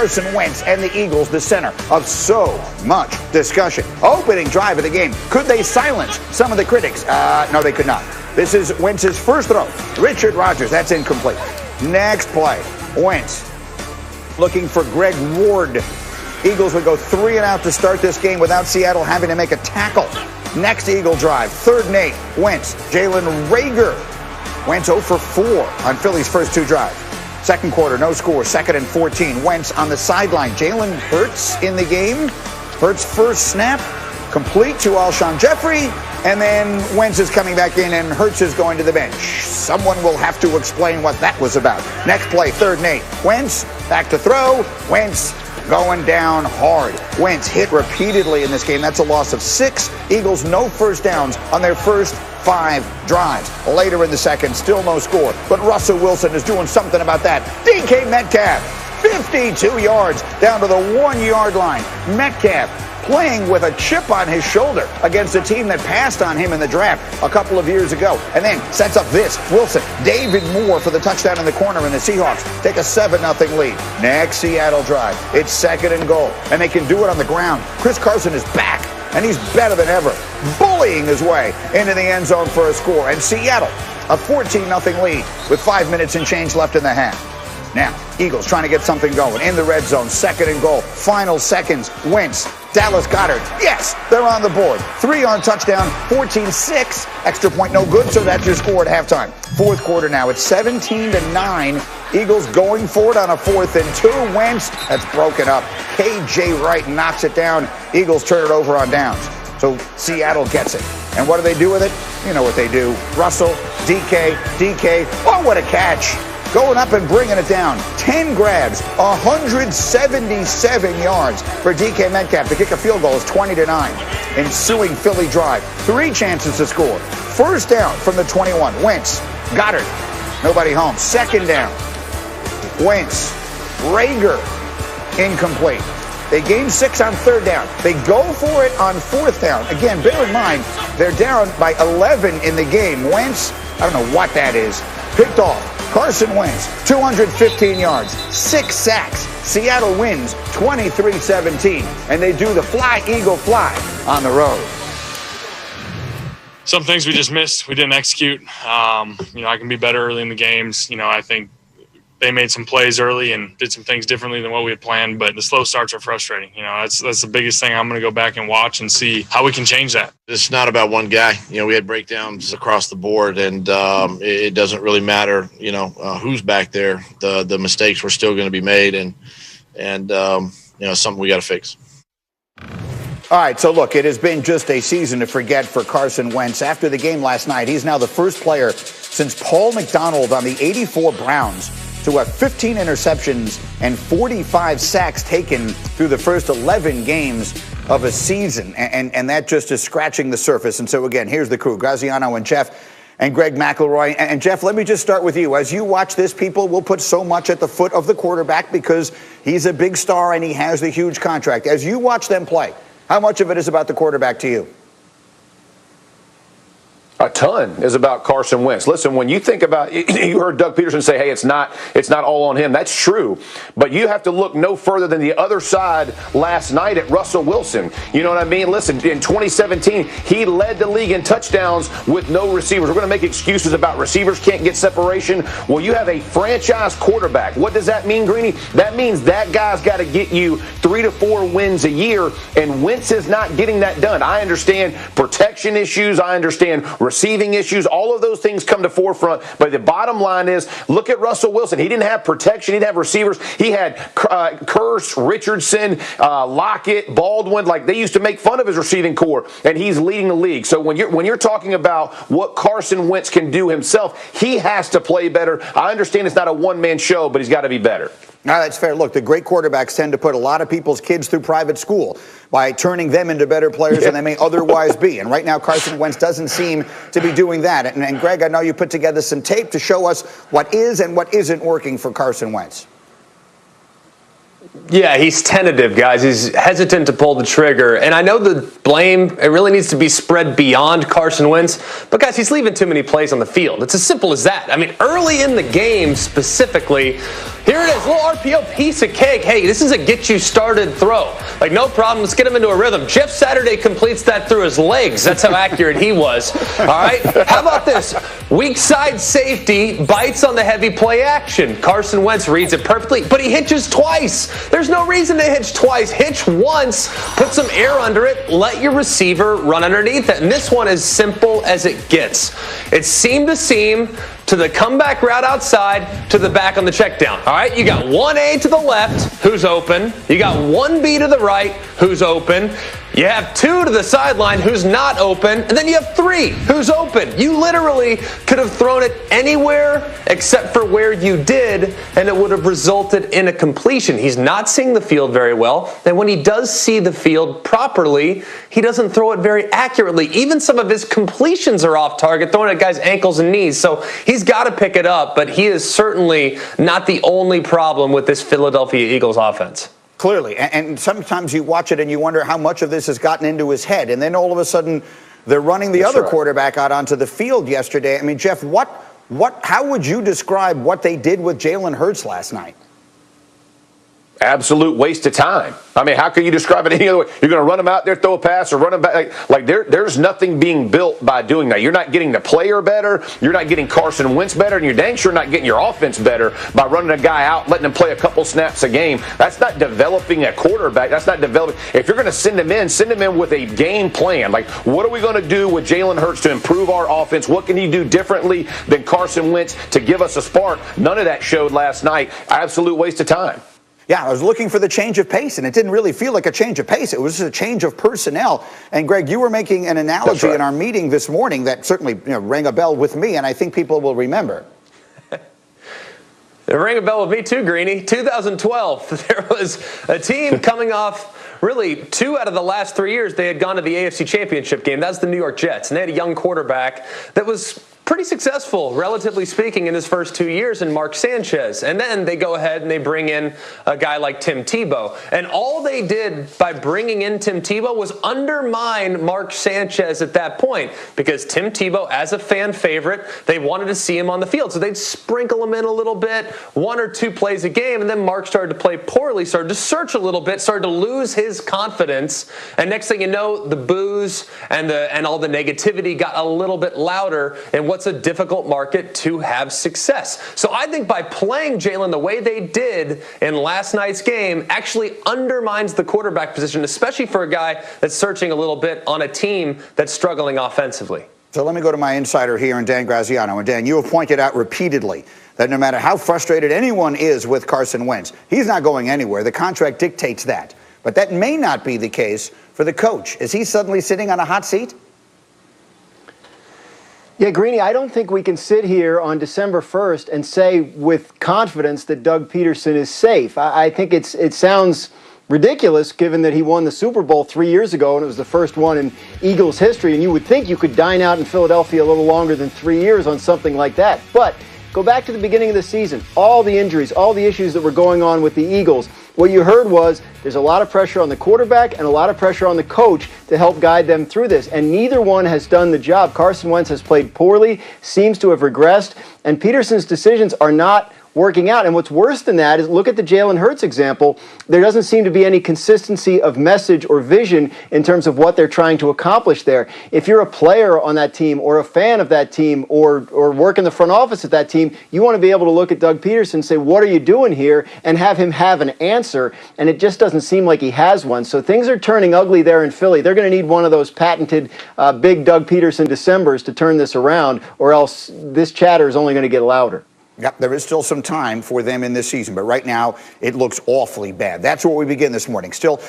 Carson Wentz and the Eagles, the center of so much discussion. Opening drive of the game. Could they silence some of the critics? No, they could not. This is Wentz's first throw. Richard Rodgers, that's incomplete. Next play, Wentz looking for Greg Ward. Eagles would go 3 and out to start this game without Seattle having to make a tackle. Next Eagle drive, 3rd and 8. Wentz, Jalen Reagor. Wentz 0 for 4 on Philly's first 2 drives. Second quarter, no score, 2nd and 14. Wentz on the sideline. Jalen Hurts in the game. Hurts' first snap, complete to Alshon Jeffrey. And then Wentz is coming back in and Hurts is going to the bench. Someone will have to explain what that was about. Next play, 3rd and 8. Wentz back to throw. Wentz going down hard. Wentz hit repeatedly in this game. That's a loss of 6. Eagles no first downs on their first 5 drives. Later in the second, still no score. But Russell Wilson is doing something about that. DK Metcalf, 52 yards down to the 1-yard line. Metcalf playing with a chip on his shoulder against a team that passed on him in the draft a couple of years ago. And then sets up this. Wilson, David Moore for the touchdown in the corner, and the Seahawks take a 7-0 lead. Next Seattle drive. It's 2nd and goal. And they can do it on the ground. Chris Carson is back, and he's better than ever, bullying his way into the end zone for a score. And Seattle, a 14-0 lead with 5 minutes and change left in the half. Now, Eagles trying to get something going in the red zone. 2nd and goal. Final seconds. Wentz. Dallas Goedert. Yes, they're on the board. 3-yard touchdown. 14-6. Extra point no good, so that's your score at halftime. 4th quarter now. It's 17-9. Eagles going for it on a 4th and 2. Wentz. That's broken up. K.J. Wright knocks it down. Eagles turn it over on downs. So Seattle gets it. And what do they do with it? You know what they do. Russell, DK. Oh, what a catch. Going up and bringing it down. 10 grabs, 177 yards for DK Metcalf. To kick a field goal is 20-9. Ensuing Philly drive. 3 chances to score. First down from the 21. Wentz, Goddard, nobody home. 2nd down. Wentz, Reagor, incomplete. They gain 6 on 3rd down. They go for it on 4th down. Again, bear in mind, they're down by 11 in the game. Wentz, I don't know what that is, picked off. Carson Wentz, 215 yards, 6 sacks. Seattle wins 23-17, and they do the fly, Eagle, fly on the road. Some things we just missed. We didn't execute. I can be better early in the games. I think they made some plays early and did some things differently than what we had planned, but the slow starts are frustrating. That's the biggest thing. I'm going to go back and watch and see how we can change that. It's not about one guy. We had breakdowns across the board, and it doesn't really matter, who's back there. The mistakes were still going to be made, and something we got to fix. All right, so look, it has been just a season to forget for Carson Wentz. After the game last night, he's now the first player since Paul McDonald on the '84 Browns to have 15 interceptions and 45 sacks taken through the first 11 games of a season. And that just is scratching the surface. And so, again, here's the crew, Graziano and Jeff and Greg McElroy. And, Jeff, let me just start with you. As you watch this, people will put so much at the foot of the quarterback because he's a big star and he has the huge contract. As you watch them play, how much of it is about the quarterback to you? A ton is about Carson Wentz. Listen, when you think about it, you heard Doug Peterson say, hey, it's not all on him. That's true. But you have to look no further than the other side last night at Russell Wilson. You know what I mean? Listen, in 2017, he led the league in touchdowns with no receivers. We're going to make excuses about receivers can't get separation. Well, you have a franchise quarterback. What does that mean, Greeny? That means that guy's got to get you 3 to 4 wins a year, and Wentz is not getting that done. I understand protection issues. I understand receiving issues, all of those things come to forefront. But the bottom line is, look at Russell Wilson. He didn't have protection. He didn't have receivers. He had Kearse, Richardson, Lockett, Baldwin. Like, they used to make fun of his receiving core, and he's leading the league. So when you're talking about what Carson Wentz can do himself, he has to play better. I understand it's not a one-man show, but he's got to be better. No, that's fair. Look, the great quarterbacks tend to put a lot of people's kids through private school by turning them into better players than they may otherwise be. And right now, Carson Wentz doesn't seem to be doing that. And Greg, I know you put together some tape to show us what is and what isn't working for Carson Wentz. Yeah, he's tentative, guys. He's hesitant to pull the trigger. And I know the blame, it really needs to be spread beyond Carson Wentz. But, guys, he's leaving too many plays on the field. It's as simple as that. I mean, early in the game specifically, Here it is, little RPO, piece of cake. Hey, this is a get-you-started throw. Like, no problem, let's get him into a rhythm. Jeff Saturday completes that through his legs. That's how accurate he was. All right, how about this? Weak side safety bites on the heavy play action. Carson Wentz reads it perfectly, but he hitches twice. There's no reason to hitch twice. Hitch once, put some air under it, let your receiver run underneath it. And this one is simple as it gets. It's seam to seam, to the comeback route outside, to the back on the check down. All right, you got 1A to the left, who's open. You got 1B to the right, who's open. You have 2 to the sideline, who's not open. And then you have 3, who's open. You literally could have thrown it anywhere except for where you did, and it would have resulted in a completion. He's not seeing the field very well. And when he does see the field properly, he doesn't throw it very accurately. Even some of his completions are off target, throwing at guys' ankles and knees. So he's got to pick it up, but he is certainly not the only problem with this Philadelphia Eagles offense. Clearly, and sometimes you watch it and you wonder how much of this has gotten into his head, and then all of a sudden they're running the other quarterback out onto the field yesterday. I mean, Jeff, how would you describe what they did with Jalen Hurts last night? Absolute waste of time. I mean, how can you describe it any other way? You're going to run them out there, throw a pass, or run them back. Like there's nothing being built by doing that. You're not getting the player better. You're not getting Carson Wentz better, and you're dang sure not getting your offense better by running a guy out, letting him play a couple snaps a game. That's not developing a quarterback. That's not developing. If you're going to send him in with a game plan. Like, what are we going to do with Jalen Hurts to improve our offense? What can he do differently than Carson Wentz to give us a spark? None of that showed last night. Absolute waste of time. Yeah, I was looking for the change of pace, and it didn't really feel like a change of pace. It was just a change of personnel. And, Greg, you were making an analogy in our meeting this morning that certainly rang a bell with me, and I think people will remember. It rang a bell with me too, Greeny. 2012, there was a team coming off really 2 out of the last 3 years. They had gone to the AFC Championship game. That's the New York Jets, and they had a young quarterback that was pretty successful, relatively speaking, in his first 2 years in Mark Sanchez. And then they go ahead and they bring in a guy like Tim Tebow. And all they did by bringing in Tim Tebow was undermine Mark Sanchez at that point, because Tim Tebow, as a fan favorite, they wanted to see him on the field. So they'd sprinkle him in a little bit, 1 or 2 plays a game, and then Mark started to play poorly, started to search a little bit, started to lose his confidence. And next thing you know, the boos and all the negativity got a little bit louder, and what's a difficult market to have success. So I think by playing Jalen the way they did in last night's game actually undermines the quarterback position, especially for a guy that's searching a little bit on a team that's struggling offensively. So let me go to my insider here, and Dan Graziano. And Dan, you have pointed out repeatedly that no matter how frustrated anyone is with Carson Wentz, he's not going anywhere. The contract dictates that. But that may not be the case for the coach. Is he suddenly sitting on a hot seat? Yeah, Greeny, I don't think we can sit here on December 1st and say with confidence that Doug Peterson is safe. I think it sounds ridiculous given that he won the Super Bowl 3 years ago and it was the first one in Eagles history, and you would think you could dine out in Philadelphia a little longer than 3 years on something like that. But go back to the beginning of the season, all the injuries, all the issues that were going on with the Eagles. What you heard was there's a lot of pressure on the quarterback and a lot of pressure on the coach to help guide them through this, and neither one has done the job. Carson Wentz has played poorly, seems to have regressed, and Peterson's decisions are not working out. And what's worse than that is look at the Jalen Hurts example. There doesn't seem to be any consistency of message or vision in terms of what they're trying to accomplish there. If you're a player on that team or a fan of that team or work in the front office at that team, you want to be able to look at Doug Peterson and say, what are you doing here? And have him have an answer. And it just doesn't seem like he has one. So things are turning ugly there in Philly. They're going to need one of those patented big Doug Peterson Decembers to turn this around, or else this chatter is only going to get louder. Yep, there is still some time for them in this season, but right now it looks awfully bad. That's where we begin this morning. Still